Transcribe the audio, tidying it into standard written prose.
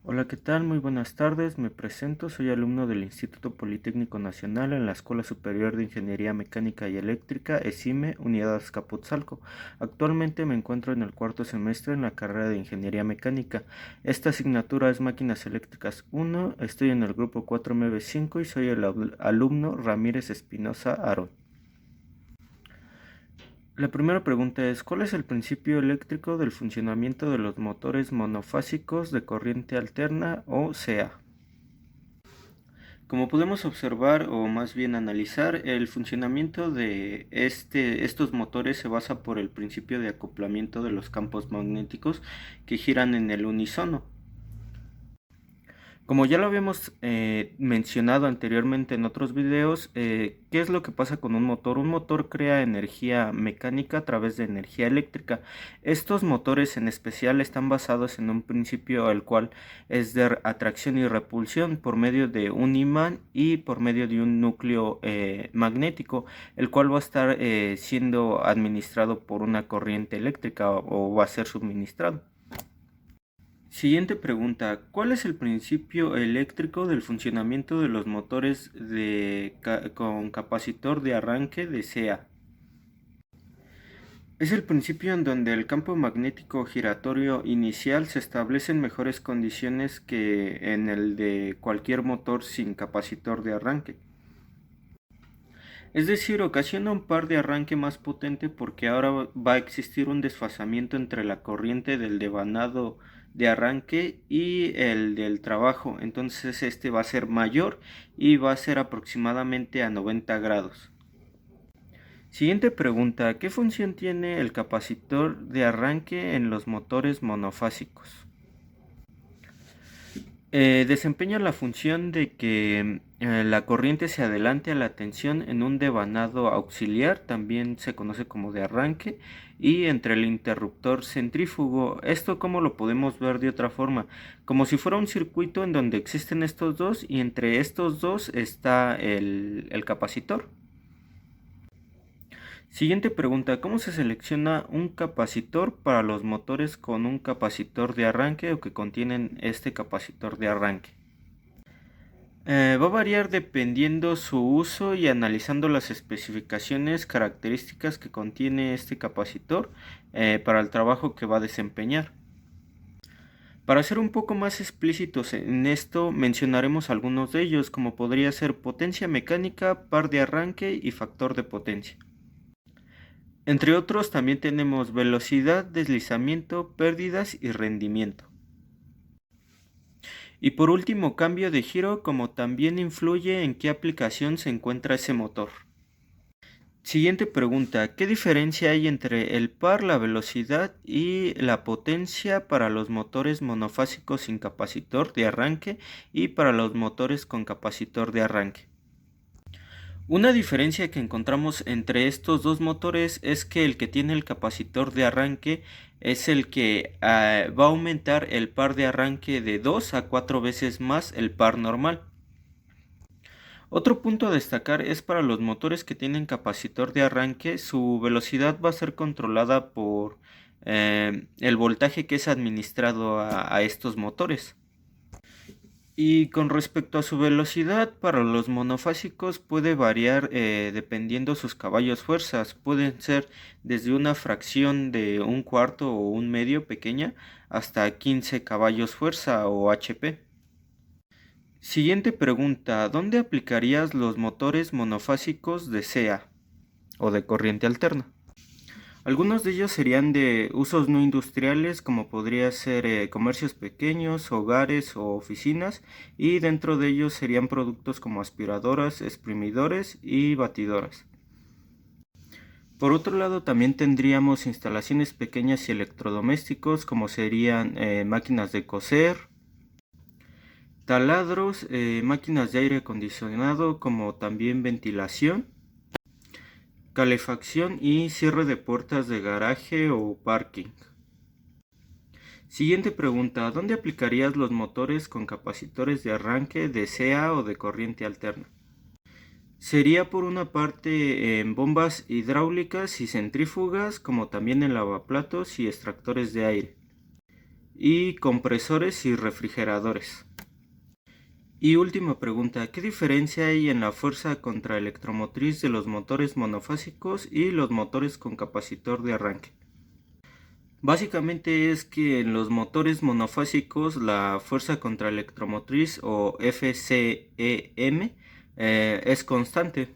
Hola, ¿qué tal? Muy buenas tardes. Me presento, soy alumno del Instituto Politécnico Nacional en la Escuela Superior de Ingeniería Mecánica y Eléctrica, ESIME, Unidad Azcapotzalco. Actualmente me encuentro en el cuarto semestre en la carrera de Ingeniería Mecánica. Esta asignatura es Máquinas Eléctricas 1, estoy en el grupo 4MB5 y soy el alumno Ramírez Espinosa Aro. La primera pregunta es, ¿cuál es el principio eléctrico del funcionamiento de los motores monofásicos de corriente alterna o CA? Como podemos observar o más bien analizar, el funcionamiento de estos motores se basa por el principio de acoplamiento de los campos magnéticos que giran en el unísono. Como ya lo habíamos mencionado anteriormente en otros videos, ¿qué es lo que pasa con un motor? Un motor crea energía mecánica a través de energía eléctrica. Estos motores en especial están basados en un principio el cual es de atracción y repulsión por medio de un imán y por medio de un núcleo magnético, el cual va a estar siendo administrado por una corriente eléctrica o va a ser suministrado. Siguiente pregunta, ¿cuál es el principio eléctrico del funcionamiento de los motores con capacitor de arranque de CA? Es el principio en donde el campo magnético giratorio inicial se establece en mejores condiciones que en el de cualquier motor sin capacitor de arranque. Es decir, ocasiona un par de arranque más potente porque ahora va a existir un desfasamiento entre la corriente del devanado de arranque y el del trabajo. Entonces este va a ser mayor y va a ser aproximadamente a 90 grados. Siguiente pregunta, ¿qué función tiene el capacitor de arranque en los motores monofásicos? Desempeña la función de que la corriente se adelante a la tensión en un devanado auxiliar, también se conoce como de arranque, y entre el interruptor centrífugo. Esto como lo podemos ver de otra forma, como si fuera un circuito en donde existen estos dos y entre estos dos está el capacitor. Siguiente pregunta, ¿cómo se selecciona un capacitor para los motores con un capacitor de arranque o que contienen este capacitor de arranque? Va a variar dependiendo su uso y analizando las especificaciones características que contiene este capacitor para el trabajo que va a desempeñar. Para ser un poco más explícitos en esto, mencionaremos algunos de ellos, como podría ser potencia mecánica, par de arranque y factor de potencia. Entre otros también tenemos velocidad, deslizamiento, pérdidas y rendimiento. Y por último, cambio de giro, como también influye en qué aplicación se encuentra ese motor. Siguiente pregunta, ¿qué diferencia hay entre el par, la velocidad y la potencia para los motores monofásicos sin capacitor de arranque y para los motores con capacitor de arranque? Una diferencia que encontramos entre estos dos motores es que el que tiene el capacitor de arranque es el que va a aumentar el par de arranque de 2 a 4 veces más el par normal. Otro punto a destacar es para los motores que tienen capacitor de arranque, su velocidad va a ser controlada por el voltaje que es administrado a estos motores. Y con respecto a su velocidad, para los monofásicos puede variar dependiendo sus caballos fuerzas. Pueden ser desde una fracción de un cuarto o un medio pequeña hasta 15 caballos fuerza o HP. Siguiente pregunta, ¿dónde aplicarías los motores monofásicos de CA o de corriente alterna? Algunos de ellos serían de usos no industriales, como podría ser comercios pequeños, hogares o oficinas, y dentro de ellos serían productos como aspiradoras, exprimidores y batidoras. Por otro lado, también tendríamos instalaciones pequeñas y electrodomésticos, como serían máquinas de coser, taladros, máquinas de aire acondicionado, como también ventilación, calefacción y cierre de puertas de garaje o parking. Siguiente pregunta, ¿dónde aplicarías los motores con capacitores de arranque de CA o de corriente alterna? Sería por una parte en bombas hidráulicas y centrífugas, como también en lavaplatos y extractores de aire. y compresores y refrigeradores. Y última pregunta, ¿qué diferencia hay en la fuerza contraelectromotriz de los motores monofásicos y los motores con capacitor de arranque? Básicamente es que en los motores monofásicos la fuerza contraelectromotriz o FCEM es constante,